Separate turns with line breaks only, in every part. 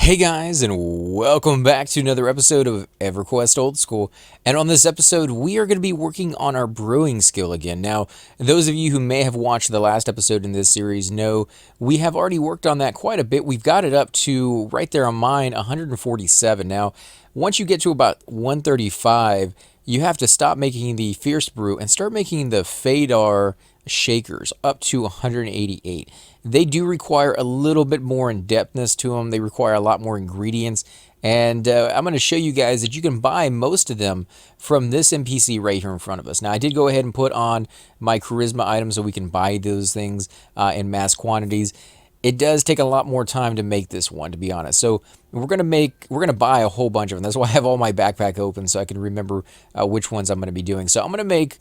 Hey guys, and welcome back to another episode of Everquest Old School. And on this episode, we are going to be working on our brewing skill again. Now, those of you who may have watched the last episode in this series know we have already worked on that quite a bit. We've got it up to right there on mine, 147. Now, once you get to about 135, you have to stop making the Fierce Brew and start making the Fadar shakers up to 188. They do require a little bit more in-depthness to them. They require a lot more ingredients. And I'm going to show you guys that you can buy most of them from this NPC right here in front of us. Now, I did go ahead and put on my charisma items so we can buy those things in mass quantities. It does take a lot more time to make this one, to be honest. So we're gonna buy a whole bunch of them. That's why I have all my backpack open so I can remember which ones I'm going to be doing. So I'm going to make,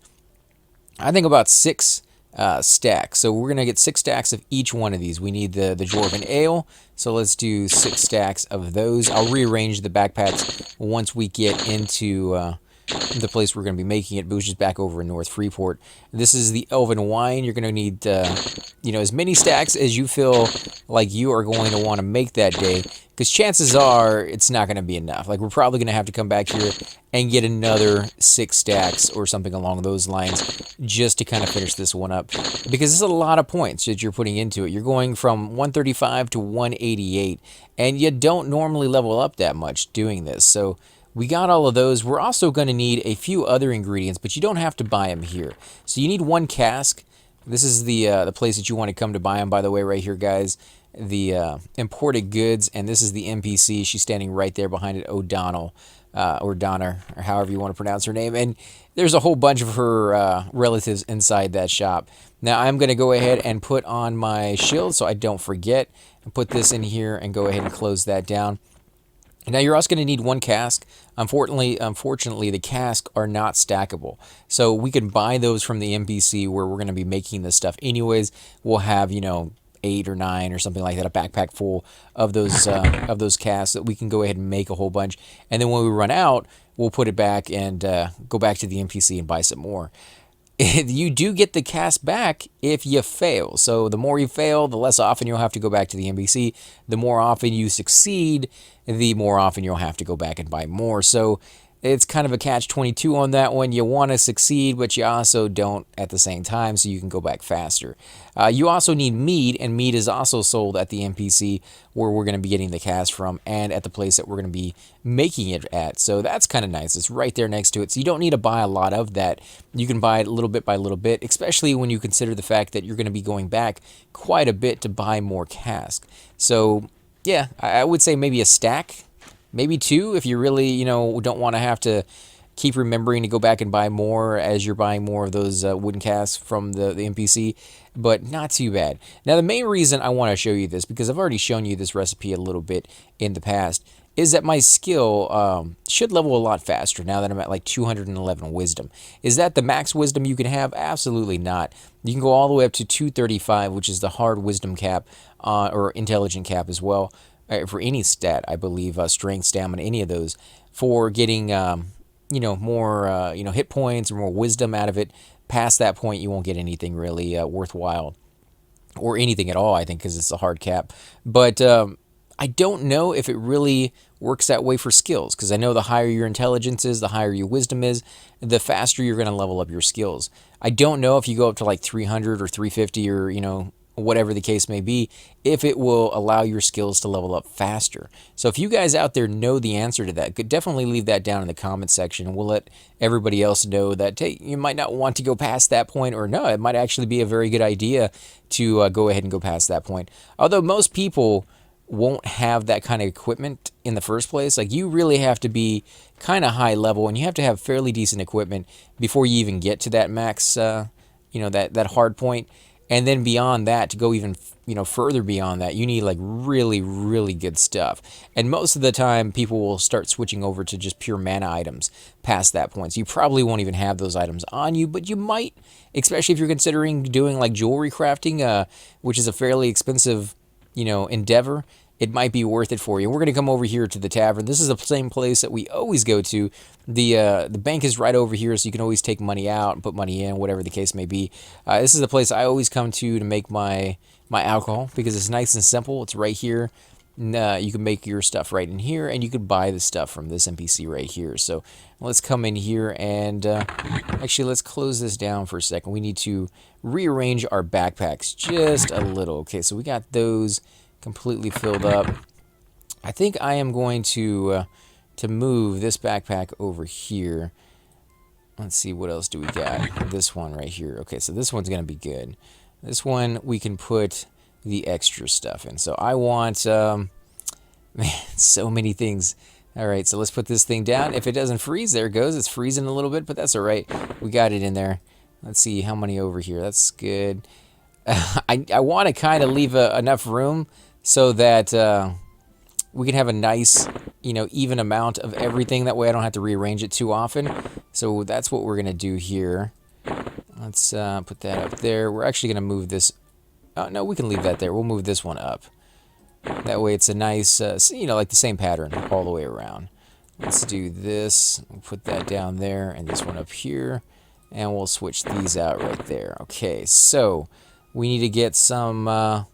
I think, about 6 stacks. So we're gonna get 6 stacks of each one of these. We need the Dwarven Ale, so let's do 6 stacks of those. I'll rearrange the backpacks once we get into the place we're gonna be making it, which is back over in North Freeport. This is the Elven Wine. You're gonna need as many stacks as you feel like you are going to want to make that day, because chances are it's not going to be enough. Like, we're probably going to have to come back here and get another 6 stacks or something along those lines just to kind of finish this one up, because it's a lot of points that you're putting into it. You're going from 135 to 188, and you don't normally level up that much doing this. So we got all of those. We're also going to need a few other ingredients, but you don't have to buy them here. So you need 1 cask. This is the place that you want to come to buy them, by the way, right here, guys. The imported goods, and this is the NPC. She's standing right there behind it, O'Donnell, or Donna, or however you want to pronounce her name. And there's a whole bunch of her relatives inside that shop. Now I'm going to go ahead and put on my shield so I don't forget, and put this in here and go ahead and close that down. Now you're also going to need 1 cask. Unfortunately, the casks are not stackable. So we can buy those from the NPC where we're going to be making this stuff anyways. We'll have, 8 or 9 or something like that, a backpack full of those casks that we can go ahead and make a whole bunch. And then when we run out, we'll put it back and go back to the NPC and buy some more. You do get the cask back if you fail. So the more you fail, the less often you'll have to go back to the NPC. The more often you succeed, the more often you'll have to go back and buy more. So it's kind of a catch-22 on that one. You want to succeed, but you also don't at the same time, so you can go back faster. You also need mead, and mead is also sold at the NPC where we're going to be getting the cask from, and at the place that we're going to be making it at. So that's kind of nice. It's right there next to it, so you don't need to buy a lot of that. You can buy it little bit by little bit, especially when you consider the fact that you're going to be going back quite a bit to buy more cask. So yeah, I would say maybe a stack. Maybe 2 if you really, don't want to have to keep remembering to go back and buy more as you're buying more of those wooden casks from the NPC, but not too bad. Now, the main reason I want to show you this, because I've already shown you this recipe a little bit in the past, is that my skill should level a lot faster now that I'm at like 211 wisdom. Is that the max wisdom you can have? Absolutely not. You can go all the way up to 235, which is the hard wisdom cap, or intelligent cap as well. For any stat, I believe, strength, stamina, any of those, for getting, more, hit points or more wisdom out of it. Past that point, you won't get anything really worthwhile, or anything at all, I think, because it's a hard cap. But I don't know if it really works that way for skills, because I know the higher your intelligence is, the higher your wisdom is, the faster you're going to level up your skills. I don't know if you go up to like 300 or 350 or, whatever the case may be, if it will allow your skills to level up faster. So if you guys out there know the answer to that, definitely leave that down in the comments section, and we'll let everybody else know that, hey, you might not want to go past that point, or no, it might actually be a very good idea to go ahead and go past that point. Although most people won't have that kind of equipment in the first place. Like, you really have to be kind of high level, and you have to have fairly decent equipment before you even get to that max, that hard point. And then beyond that, to go even, further beyond that, you need like really, really good stuff. And most of the time, people will start switching over to just pure mana items past that point. So you probably won't even have those items on you, but you might, especially if you're considering doing like jewelry crafting, which is a fairly expensive, endeavor. It might be worth it for you. We're going to come over here to the tavern. This is the same place that we always go to. The bank is right over here, so you can always take money out and put money in, whatever the case may be. This is the place I always come to make my alcohol, because it's nice and simple. It's right here. you can make your stuff right in here, and you could buy the stuff from this NPC right here. So let's come in here and actually let's close this down for a second. We need to rearrange our backpacks just a little. Okay, so we got those completely filled up. I think I am going to move this backpack over here. Let's see, what else do we got? This one right here. Okay, so this one's going to be good. This one we can put the extra stuff in. So I want, man, so many things. All right, so let's put this thing down. If it doesn't freeze, there it goes. It's freezing a little bit, but that's all right. We got it in there. Let's see how many over here. That's good. I want to kind of leave enough room so that we can have a nice, even amount of everything. That way I don't have to rearrange it too often. So that's what we're going to do here. Let's put that up there. We're actually going to move this. Oh, no, we can leave that there. We'll move this one up. That way it's a nice, like the same pattern all the way around. Let's do this. We'll put that down there and this one up here. And we'll switch these out right there. Okay, so we need to get some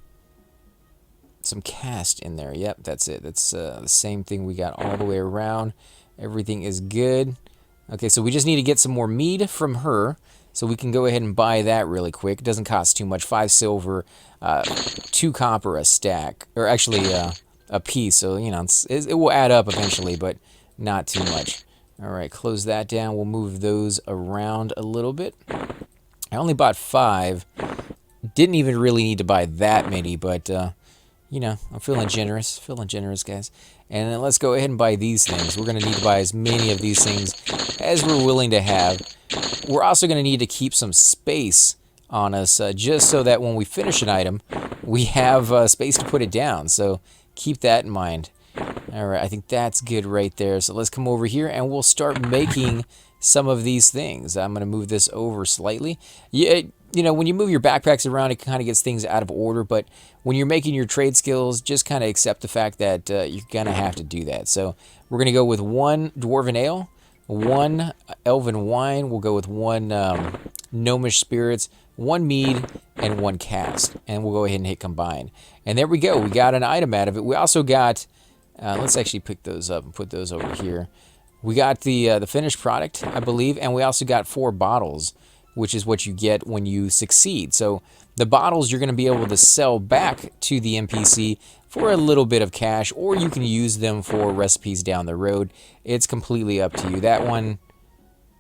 cast in there. Yep, that's it. That's the same thing we got all the way around. Everything is good. Okay, so we just need to get some more mead from her. So we can go ahead and buy that really quick. It doesn't cost too much. 5 silver, 2 copper a stack. Or actually a piece. So, it will add up eventually, but not too much. All right, close that down. We'll move those around a little bit. I only bought 5. Didn't even really need to buy that many, but, I'm feeling generous. Feeling generous, guys. And then let's go ahead and buy these things. We're going to need to buy as many of these things as we're willing to have. We're also going to need to keep some space on us, just so that when we finish an item, we have space to put it down. So keep that in mind. All right, I think that's good right there. So let's come over here and we'll start making some of these things. I'm going to move this over slightly. Yeah, when you move your backpacks around, it kind of gets things out of order. But when you're making your trade skills, just kind of accept the fact that you're going to have to do that. So we're going to go with 1 dwarven ale, 1 elven wine. We'll go with 1 gnomish spirits, 1 mead, and 1 cast. And we'll go ahead and hit combine. And there we go. We got an item out of it. We also got, let's actually pick those up and put those over here. We got the finished product, I believe, and we also got 4 bottles, which is what you get when you succeed. So the bottles you're going to be able to sell back to the NPC for a little bit of cash, or you can use them for recipes down the road. It's completely up to you. That one,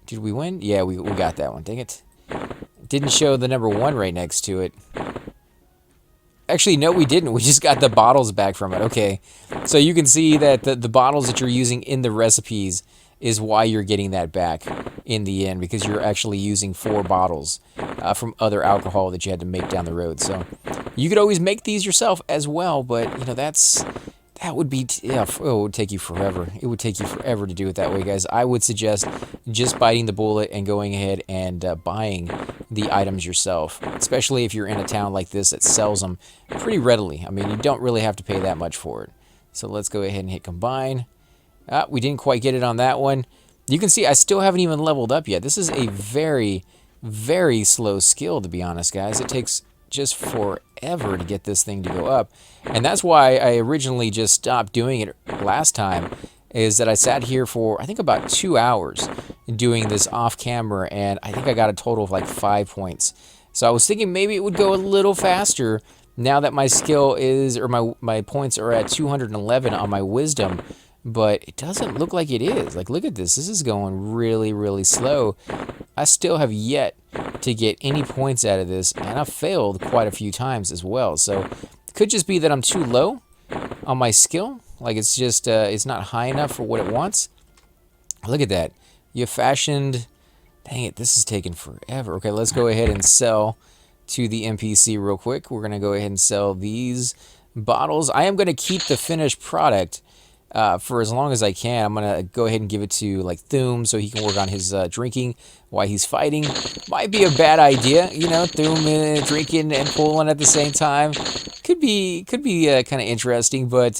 did we win? Yeah, we got that one. Dang it. Didn't show the number 1 right next to it. Actually, no, we didn't. We just got the bottles back from it. Okay, so you can see that the bottles that you're using in the recipes is why you're getting that back in the end, because you're actually using 4 bottles from other alcohol that you had to make down the road. So you could always make these yourself as well, but that would be, it would take you forever. It would take you forever to do it that way, guys. I would suggest just biting the bullet and going ahead and buying the items yourself, especially if you're in a town like this that sells them pretty readily. I mean, you don't really have to pay that much for it. So let's go ahead and hit combine. We didn't quite get it on that one. You can see I still haven't even leveled up yet. This is a very, very slow skill, to be honest, guys. It takes just forever to get this thing to go up. And that's why I originally just stopped doing it last time, is that I sat here for, I think, about 2 hours doing this off camera, and I think I got a total of like 5 points. So I was thinking maybe it would go a little faster now that my skill is, or my points are at 211 on my wisdom, but it doesn't look like it is. Like, look at this. This is going really, really slow. I still have yet to get any points out of this, and I've failed quite a few times as well. So it could just be that I'm too low on my skill. Like, it's just, it's not high enough for what it wants. Look at that. You fashioned, dang it, this is taking forever. Okay, let's go ahead and sell to the NPC real quick. We're going to go ahead and sell these bottles. I am going to keep the finished product for as long as I can. I'm going to go ahead and give it to, like, Thum so he can work on his drinking while he's fighting. Might be a bad idea, Thum drinking and pulling at the same time. Could be kind of interesting, but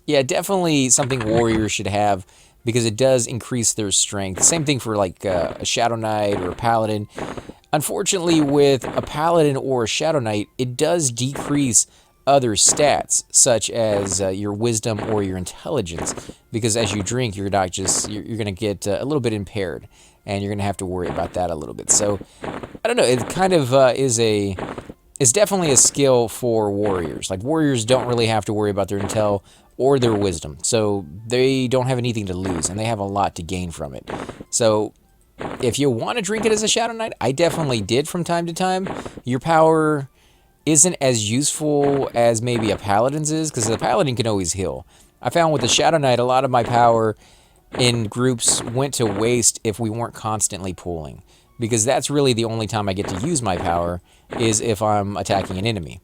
yeah, definitely something warriors should have, because it does increase their strength. Same thing for like a Shadow Knight or a Paladin. Unfortunately, with a Paladin or a Shadow Knight, it does decrease other stats such as your wisdom or your intelligence, because as you drink, you're not just you're going to get a little bit impaired, and you're going to have to worry about that a little bit. So I don't know. It kind of it's definitely a skill for warriors. Like warriors don't really have to worry about their intel or their wisdom, so they don't have anything to lose, and they have a lot to gain from it. So if you want to drink it as a Shadow Knight, I definitely did from time to time. Your power isn't as useful as maybe a Paladin's is, because the Paladin can always heal. I found with the Shadow Knight, a lot of my power in groups went to waste if we weren't constantly pulling, because that's really the only time I get to use my power is if I'm attacking an enemy.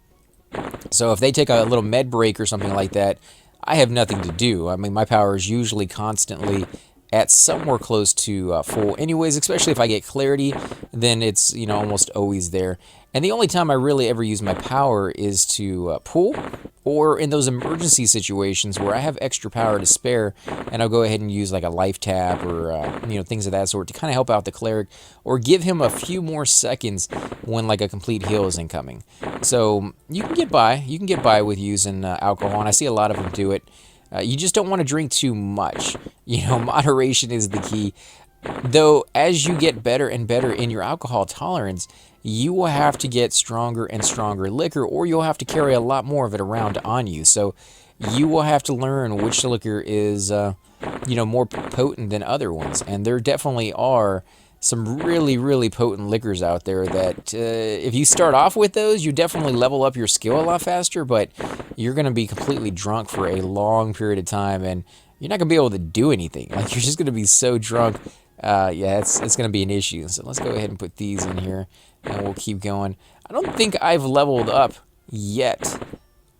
So if they take a little med break or something like that, I have nothing to do. I mean, my power is usually constantly at somewhere close to full anyways, especially if I get clarity, then it's, you know, almost always there. And the only time I really ever use my power is to pull, or in those emergency situations where I have extra power to spare, and I'll go ahead and use like a life tap or you know, things of that sort to kind of help out the cleric, or give him a few more seconds when like a complete heal is incoming. So you can get by with using alcohol, and I see a lot of them do it. You just don't want to drink too much. You know, moderation is the key. Though, as you get better and better in your alcohol tolerance, you will have to get stronger and stronger liquor, or you'll have to carry a lot more of it around on you. So you will have to learn which liquor is, you know, more potent than other ones. And there definitely are some really, really potent liquors out there that if you start off with those, you definitely level up your skill a lot faster, but you're going to be completely drunk for a long period of time, and you're not going to be able to do anything. Like, you're just going to be so drunk. Yeah, it's going to be an issue. So let's go ahead and put these in here, and we'll keep going. I don't think I've leveled up yet.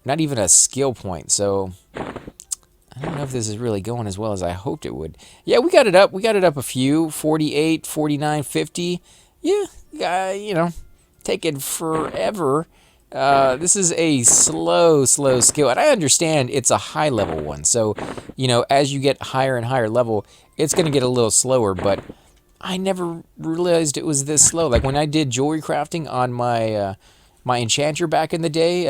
Not even a skill point, so I don't know if this is really going as well as I hoped it would. Yeah, we got it up. We got it up a few. 48, 49, 50. Yeah, you know, taking forever. This is a slow skill, and I understand it's a high level one. So, you know, as you get higher and higher level, it's going to get a little slower, but I never realized it was this slow. Like when I did jewelry crafting on my my enchanter back in the day,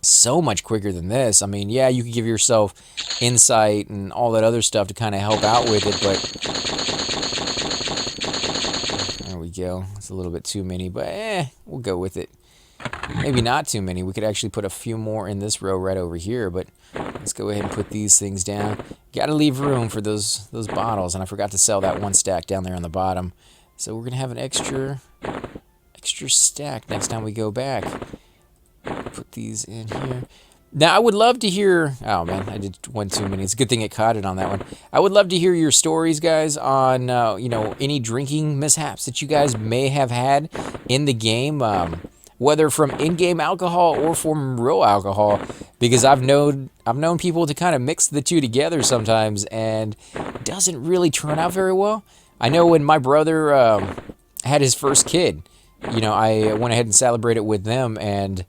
so much quicker than this. I mean, yeah, you could give yourself insight and all that other stuff to kind of help out with it, but there we go. It's a little bit too many, but we'll go with it. Maybe not too many. We could actually put a few more in this row right over here, but let's go ahead and put these things down. Got to leave room for those bottles, and I forgot to sell that one stack down there on the bottom. So we're going to have an extra stack next time we go back. Put these in here. Now, I would love to hear... Oh, man, I did one too many. It's a good thing it caught it on that one. I would love to hear your stories, guys, on, you know, any drinking mishaps that you guys may have had in the game, whether from in-game alcohol or from real alcohol, because I've known people to kind of mix the two together sometimes, and it doesn't really turn out very well. I know when my brother had his first kid, you know, I went ahead and celebrated with them, and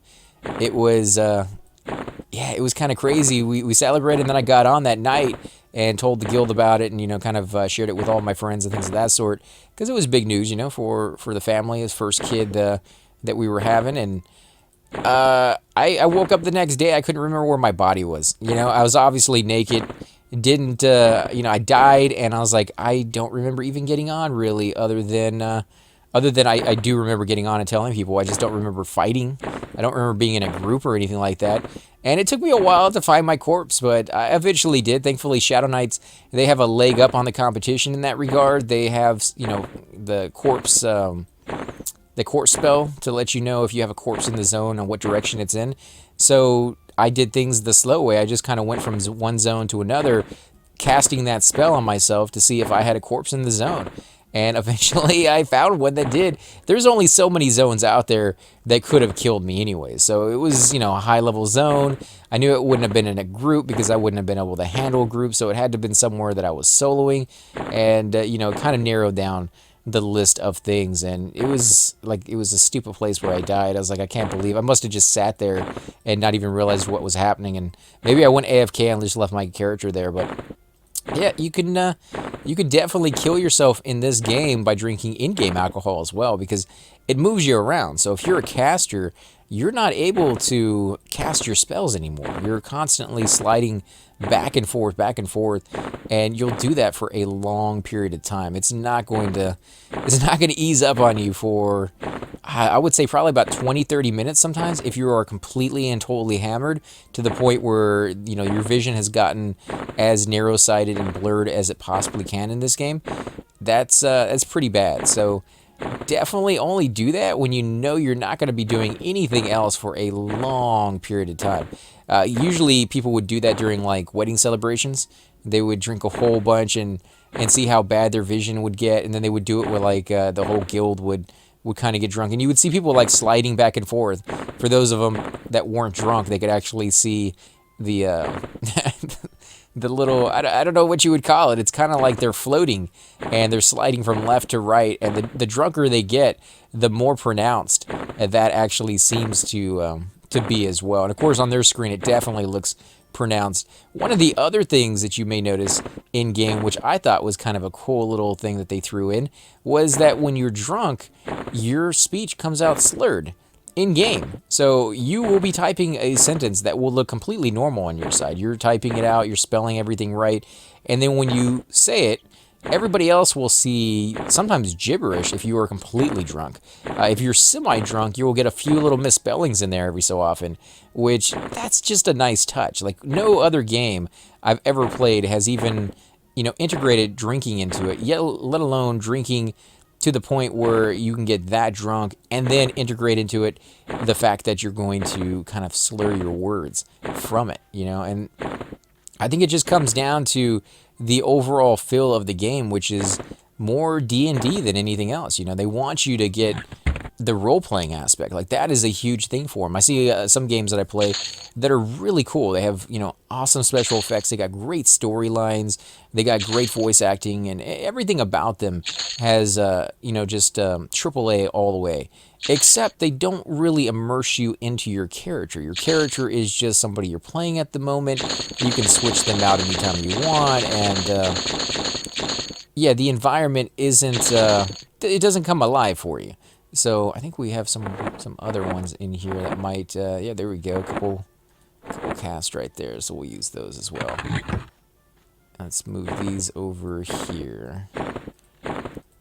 it was, yeah, it was kind of crazy. We celebrated, and then I got on that night and told the guild about it, and, you know, kind of shared it with all my friends and things of that sort, because it was big news, you know, for the family, his first kid that we were having. And I woke up the next day, I couldn't remember where my body was. You know, I was obviously naked, didn't, you know, I died, and I was like, I don't remember even getting on, really, other than I do remember getting on and telling people. I just don't remember fighting. I don't remember being in a group or anything like that. And it took me a while to find my corpse, but I eventually did. Thankfully, Shadow Knights, they have a leg up on the competition in that regard. They have, you know, the corpse spell to let you know if you have a corpse in the zone and what direction it's in. So I did things the slow way. I just kind of went from one zone to another, casting that spell on myself to see if I had a corpse in the zone. And eventually I found one that did. There's only so many zones out there that could have killed me anyway. So it was, you know, a high-level zone. I knew it wouldn't have been in a group because I wouldn't have been able to handle a group. So it had to have been somewhere that I was soloing. And, you know, kind of narrowed down the list of things. And it was like, it was a stupid place where I died. I was like, I can't believe I must have just sat there and not even realized what was happening. And maybe I went AFK and just left my character there. But yeah, you can definitely kill yourself in this game by drinking in-game alcohol as well, because it moves you around. So if you're a caster, you're not able to cast your spells anymore. You're constantly sliding back and forth, and you'll do that for a long period of time. It's not going to ease up on you for, I would say, probably about 20-30 minutes sometimes, if you are completely and totally hammered to the point where, you know, your vision has gotten as narrow-sighted and blurred as it possibly can in this game. That's pretty bad. So definitely only do that when you know you're not going to be doing anything else for a long period of time. Usually people would do that during like wedding celebrations. They would drink a whole bunch and see how bad their vision would get, and then they would do it with like the whole guild would kind of get drunk, and you would see people like sliding back and forth. For those of them that weren't drunk, they could actually see the the little, I don't know what you would call it. It's kind of like they're floating and they're sliding from left to right. And the drunker they get, the more pronounced that actually seems to be as well. And of course, on their screen, it definitely looks pronounced. One of the other things that you may notice in game, which I thought was kind of a cool little thing that they threw in, was that when you're drunk, your speech comes out slurred in game. So you will be typing a sentence that will look completely normal on your side. You're typing it out, you're spelling everything right, and then when you say it, everybody else will see sometimes gibberish if you are completely drunk. If you're semi-drunk, you will get a few little misspellings in there every so often, which that's just a nice touch. Like no other game I've ever played has even, you know, integrated drinking into it, yet let alone drinking to the point where you can get that drunk and then integrate into it the fact that you're going to kind of slur your words from it, you know. And I think it just comes down to the overall feel of the game, which is more D&D than anything else. You know, they want you to get the role-playing aspect. Like, that is a huge thing for them. I see some games that I play that are really cool. They have, you know, awesome special effects. They got great storylines. They got great voice acting, and everything about them has, you know, just AAA all the way. Except they don't really immerse you into your character. Your character is just somebody you're playing at the moment. You can switch them out anytime you want, and yeah, the environment isn't, it doesn't come alive for you. So I think we have some other ones in here that might, yeah, there we go, couple cast right there, so we'll use those as well. Let's move these over here.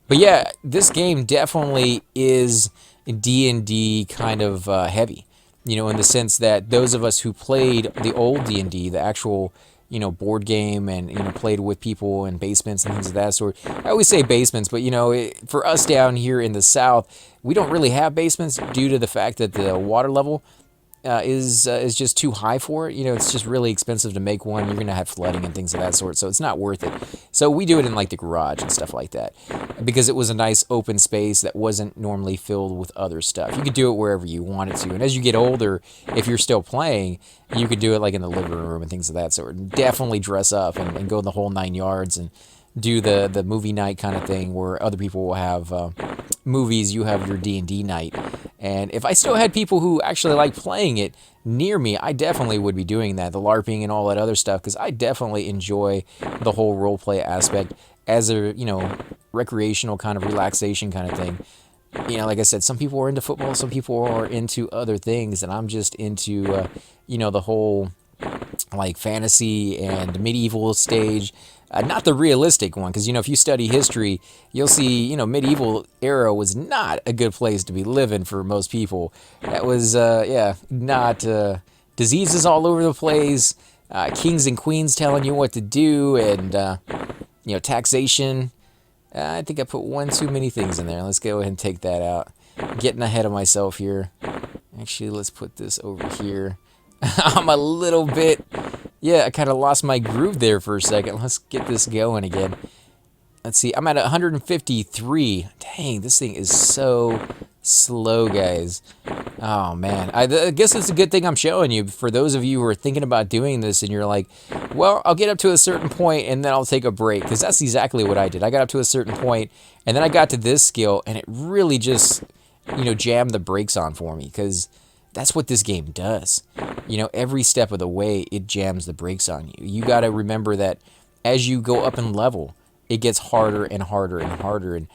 But yeah, this game definitely is D&D kind of heavy, you know, in the sense that those of us who played the old D&D, the actual, you know, board game, and, you know, played with people in basements and things of that sort. I always say basements, but, you know, for us down here in the South, we don't really have basements due to the fact that the water level is just too high for it. You know, it's just really expensive to make one. You're going to have flooding and things of that sort, so it's not worth it. So we do it in, like, the garage and stuff like that, because it was a nice open space that wasn't normally filled with other stuff. You could do it wherever you wanted to, and as you get older, if you're still playing, you could do it, like, in the living room and things of that sort. And definitely dress up and go the whole 9 yards and do the movie night kind of thing, where other people will have movies, you have your D&D night. And if I still had people who actually like playing it near me, I definitely would be doing that, the LARPing and all that other stuff, because I definitely enjoy the whole roleplay aspect as a, you know, recreational kind of relaxation kind of thing. You know, like I said, some people are into football, some people are into other things, and I'm just into, you know, the whole, like, fantasy and medieval stage. Not the realistic one, because, you know, if you study history, you'll see, you know, medieval era was not a good place to be living for most people. That was, yeah, not, diseases all over the place, kings and queens telling you what to do, and, you know, taxation. I think I put one too many things in there. Let's go ahead and take that out. Getting ahead of myself here. Actually, let's put this over here. I'm a little bit... Yeah, I kind of lost my groove there for a second. Let's get this going again. Let's see, I'm at 153. Dang, this thing is so slow, guys. Oh, man. I guess it's a good thing I'm showing you. For those of you who are thinking about doing this and you're like, well, I'll get up to a certain point and then I'll take a break. Because that's exactly what I did. I got up to a certain point and then I got to this skill and it really just, you know, jammed the brakes on for me. Because that's what this game does. You know, every step of the way, it jams the brakes on you. You got to remember that as you go up in level, it gets harder and harder and harder. And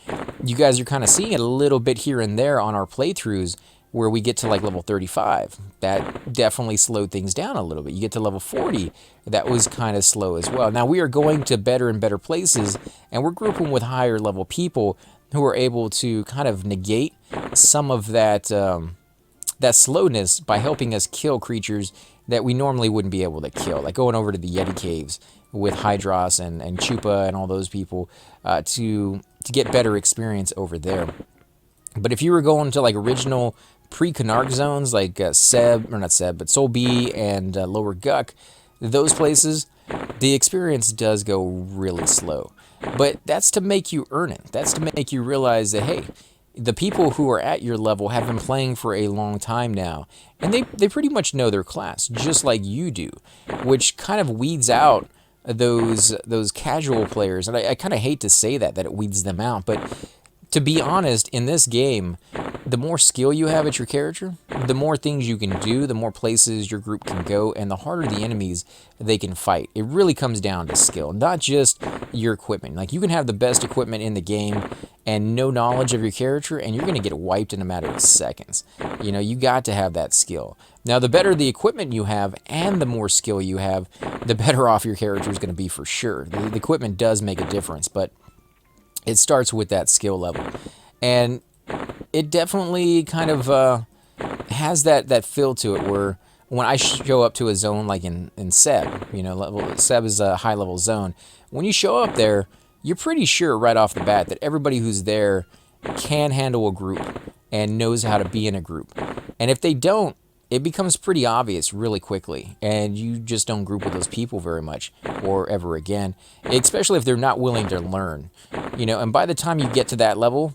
you guys are kind of seeing it a little bit here and there on our playthroughs, where we get to like level 35. That definitely slowed things down a little bit. You get to level 40, that was kind of slow as well. Now we are going to better and better places, and we're grouping with higher level people who are able to kind of negate some of that that slowness by helping us kill creatures that we normally wouldn't be able to kill, like going over to the Yeti caves with Hydros and Chupa and all those people to get better experience over there. But if you were going to like original pre-Canarch zones like Seb, or not Seb, but Sol B and Lower Guck, those places, the experience does go really slow. But that's to make you earn it. That's to make you realize that, hey, the people who are at your level have been playing for a long time now, and they pretty much know their class, just like you do, which kind of weeds out those casual players. And I kind of hate to say that it weeds them out, but to be honest, in this game, the more skill you have at your character, the more things you can do, the more places your group can go, and the harder the enemies they can fight. It really comes down to skill, not just your equipment. Like, you can have the best equipment in the game and no knowledge of your character, and you're going to get wiped in a matter of seconds. You know, you got to have that skill. Now, the better the equipment you have and the more skill you have, the better off your character is going to be for sure. The equipment does make a difference, but it starts with that skill level. And it definitely kind of has that feel to it where when I show up to a zone like in Seb, you know, Seb is a high-level zone. When you show up there, you're pretty sure right off the bat that everybody who's there can handle a group and knows how to be in a group. And if they don't, it becomes pretty obvious really quickly, and you just don't group with those people very much or ever again, especially if they're not willing to learn. You know, and by the time you get to that level,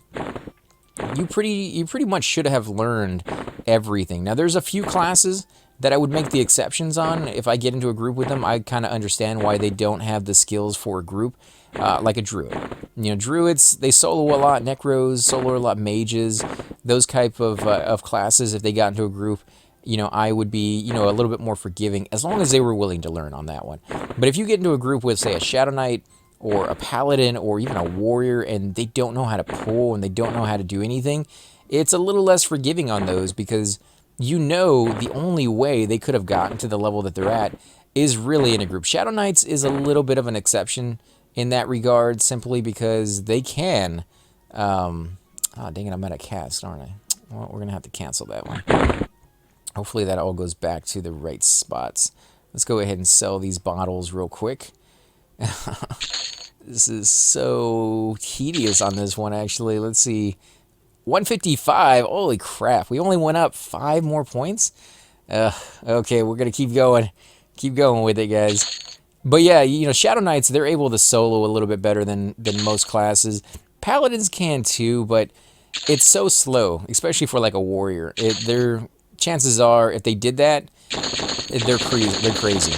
you pretty much should have learned everything. Now, there's a few classes that I would make the exceptions on. If I get into a group with them, I kind of understand why they don't have the skills for a group, like a druid. You know, druids, they solo a lot. Necros solo a lot. Mages, those type of classes, if they got into a group, you know, I would be, you know, a little bit more forgiving as long as they were willing to learn on that one. But if you get into a group with, say, a Shadow Knight or a Paladin or even a Warrior, and they don't know how to pull and they don't know how to do anything, it's a little less forgiving on those, because you know the only way they could have gotten to the level that they're at is really in a group. Shadow Knights is a little bit of an exception in that regard, simply because they can... oh, dang it, I'm out of cast, aren't I? Well, we're going to have to cancel that one. Hopefully that all goes back to the right spots. Let's go ahead and sell these bottles real quick. This is so tedious on this one, actually. Let's see. 155. Holy crap. We only went up 5 more points? Okay, we're going to keep going. Keep going with it, guys. But yeah, you know, Shadow Knights, they're able to solo a little bit better than most classes. Paladins can too, but it's so slow, especially for like a warrior. Their chances are, if they did that, they're crazy.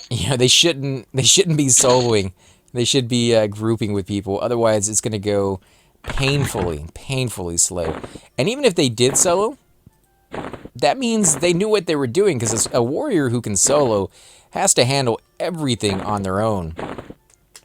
You know, they shouldn't be soloing. They should be grouping with people. Otherwise, it's going to go painfully slow. And even if they did solo, that means they knew what they were doing, because a warrior who can solo has to handle everything on their own.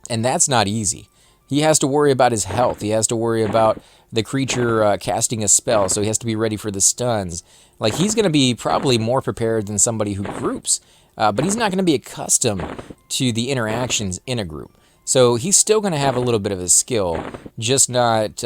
And that's not easy. He has to worry about his health. He has to worry about the creature casting a spell, so he has to be ready for the stuns. Like, he's going to be probably more prepared than somebody who groups, but he's not going to be accustomed to the interactions in a group. So he's still going to have a little bit of his skill, just not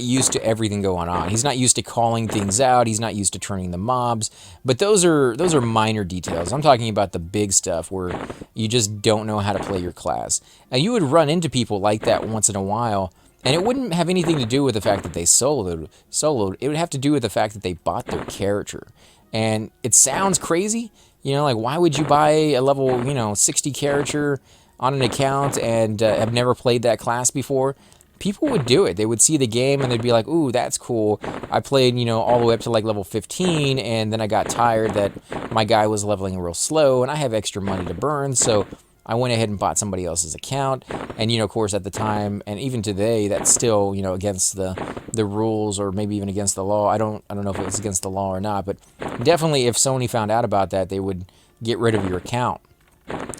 used to everything going on. He's not used to calling things out. He's not used to turning the mobs. But those are minor details. I'm talking about the big stuff where you just don't know how to play your class. And you would run into people like that once in a while, and it wouldn't have anything to do with the fact that they soloed. It would have to do with the fact that they bought their character. And it sounds crazy. You know, like, why would you buy a level, you know, 60 character on an account and have never played that class before? People would do it. They would see the game and they'd be like, ooh, that's cool. I played, you know, all the way up to like level 15, and then I got tired that my guy was leveling real slow and I have extra money to burn, so I went ahead and bought somebody else's account. And, you know, of course, at the time, and even today, that's still, you know, against the rules, or maybe even against the law. I don't know if it's against the law or not, but definitely if Sony found out about that, they would get rid of your account.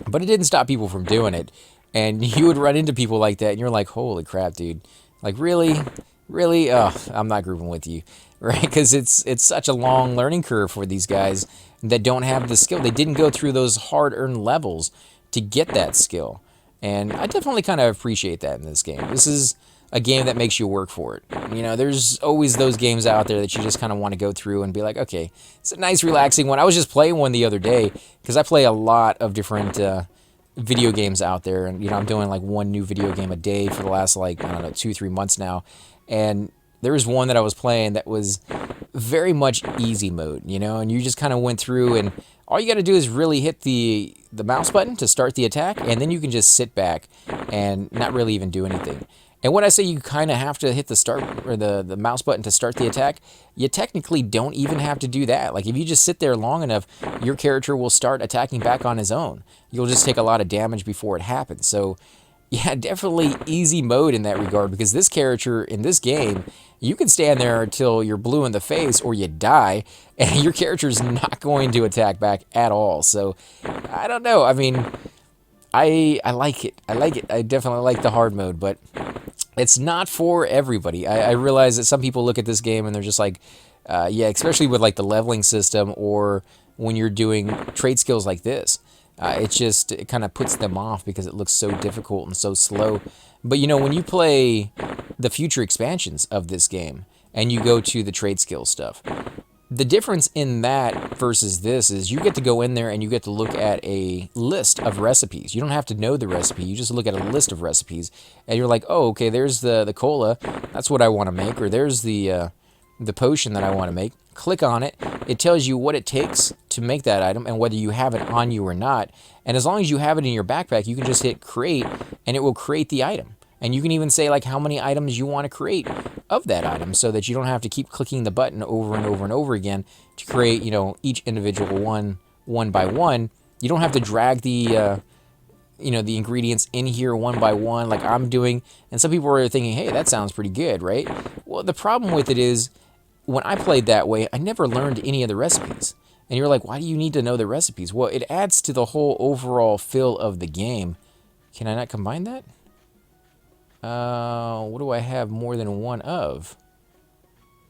But it didn't stop people from doing it. And you would run into people like that, and you're like, holy crap, dude. Like, really? Really? Oh, I'm not grouping with you, right? Because it's such a long learning curve for these guys that don't have the skill. They didn't go through those hard-earned levels to get that skill, and I definitely kind of appreciate that in this game. This is a game that makes you work for it. You know, there's always those games out there that you just kind of want to go through and be like, okay, it's a nice, relaxing one. I was just playing one the other day because I play a lot of different video games out there, and I'm doing like one new video game a day for the last, like, I don't know, 2-3 months now. And there was one that I was playing that was very much easy mode, and you just kind of went through, and all you got to do is really hit the mouse button to start the attack, and then you can just sit back and not really even do anything. And when I say you kind of have to hit the start or the mouse button to start the attack, you technically don't even have to do that. Like, if you just sit there long enough, your character will start attacking back on his own. You'll just take a lot of damage before it happens. So yeah, definitely easy mode in that regard, because this character in this game, you can stand there until you're blue in the face or you die, and your character's not going to attack back at all. So I don't know. I mean, I like it. I like it. I definitely like the hard mode, but it's not for everybody. I realize that some people look at this game and they're just like, yeah, especially with like the leveling system, or when you're doing trade skills like this. It kind of puts them off because it looks so difficult and so slow. But when you play the future expansions of this game and you go to the trade skill stuff, the difference in that versus this is you get to go in there and you get to look at a list of recipes. You don't have to know the recipe. You just look at a list of recipes and you're like, oh, okay, there's the cola. That's what I want to make. Or there's the potion that I want to make. Click on it. It tells you what it takes to make that item and whether you have it on you or not. And as long as you have it in your backpack, you can just hit create and it will create the item. And you can even say like how many items you want to create of that item, so that you don't have to keep clicking the button over and over and over again to create, each individual one by one. You don't have to drag the the ingredients in here one by one like I'm doing. And some people are thinking, hey, that sounds pretty good, right? Well, the problem with it is, when I played that way, I never learned any of the recipes. And you're like, why do you need to know the recipes? Well, it adds to the whole overall feel of the game. Can I not combine that? What do I have more than one of?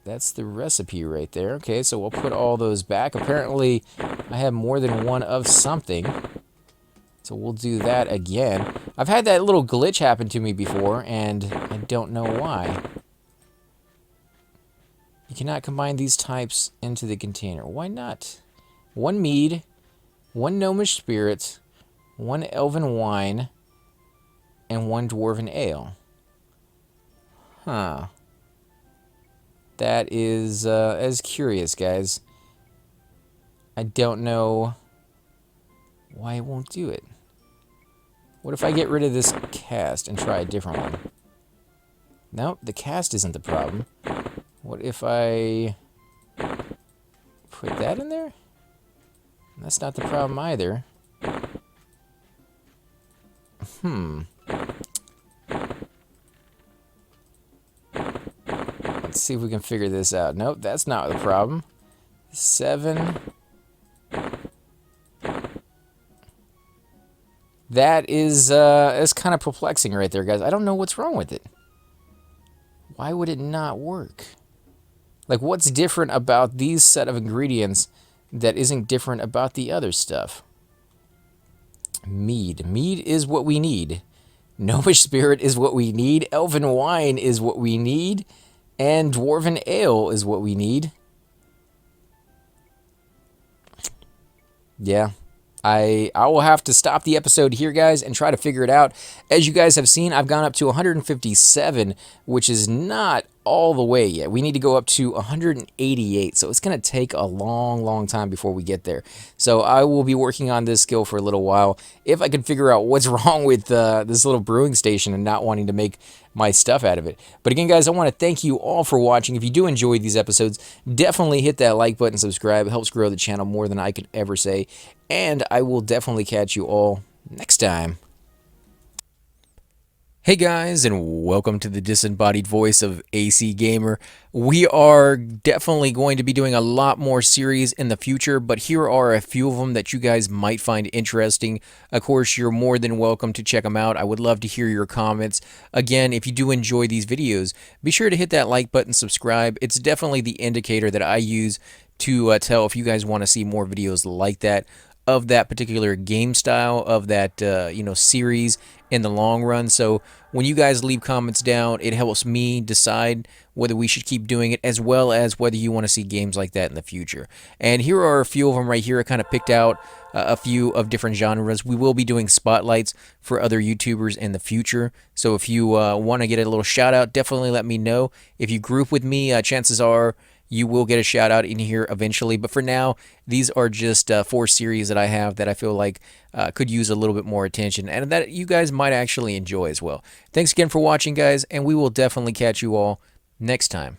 That's the recipe right there. Okay, so we'll put all those back. Apparently, I have more than one of something. So we'll do that again. I've had that little glitch happen to me before, and I don't know why. You cannot combine these types into the container. Why not? One mead, one gnomish spirit, one elven wine, and one dwarven ale. Huh. That is as curious, guys. I don't know why it won't do it. What if I get rid of this cast and try a different one? Nope, the cast isn't the problem. What if I put that in there? That's not the problem either. Let's see if we can figure this out. Nope, that's not the problem. 7. That is kind of perplexing right there, guys. I don't know what's wrong with it. Why would it not work? Like, what's different about these set of ingredients that isn't different about the other stuff? Mead. Mead is what we need. Gnomish spirit is what we need. Elven wine is what we need. And dwarven ale is what we need. Yeah. I will have to stop the episode here, guys, and try to figure it out. As you guys have seen, I've gone up to 157, which is not all the way yet. We need to go up to 188, so it's going to take a long, long time before we get there. So I will be working on this skill for a little while. If I can figure out what's wrong with this little brewing station and not wanting to make my stuff out of it. But again, guys, I want to thank you all for watching. If you do enjoy these episodes, definitely hit that like button, subscribe. It helps grow the channel more than I could ever say. And I will definitely catch you all next time. Hey guys, and welcome to the disembodied voice of AC Gamer. We are definitely going to be doing a lot more series in the future, but here are a few of them that you guys might find interesting. Of course, you're more than welcome to check them out. I would love to hear your comments. Again, if you do enjoy these videos, be sure to hit that like button, subscribe. It's definitely the indicator that I use to tell if you guys want to see more videos like that, of that particular game style, of that series in the long run. So when you guys leave comments down, it helps me decide whether we should keep doing it, as well as whether you want to see games like that in the future. And here are a few of them right here. I kind of picked out a few of different genres. We will be doing spotlights for other YouTubers in the future. So if you want to get a little shout out, definitely let me know. If you group with me, chances are you will get a shout out in here eventually. But for now, these are just 4 series that I have that I feel like could use a little bit more attention and that you guys might actually enjoy as well. Thanks again for watching, guys, and we will definitely catch you all next time.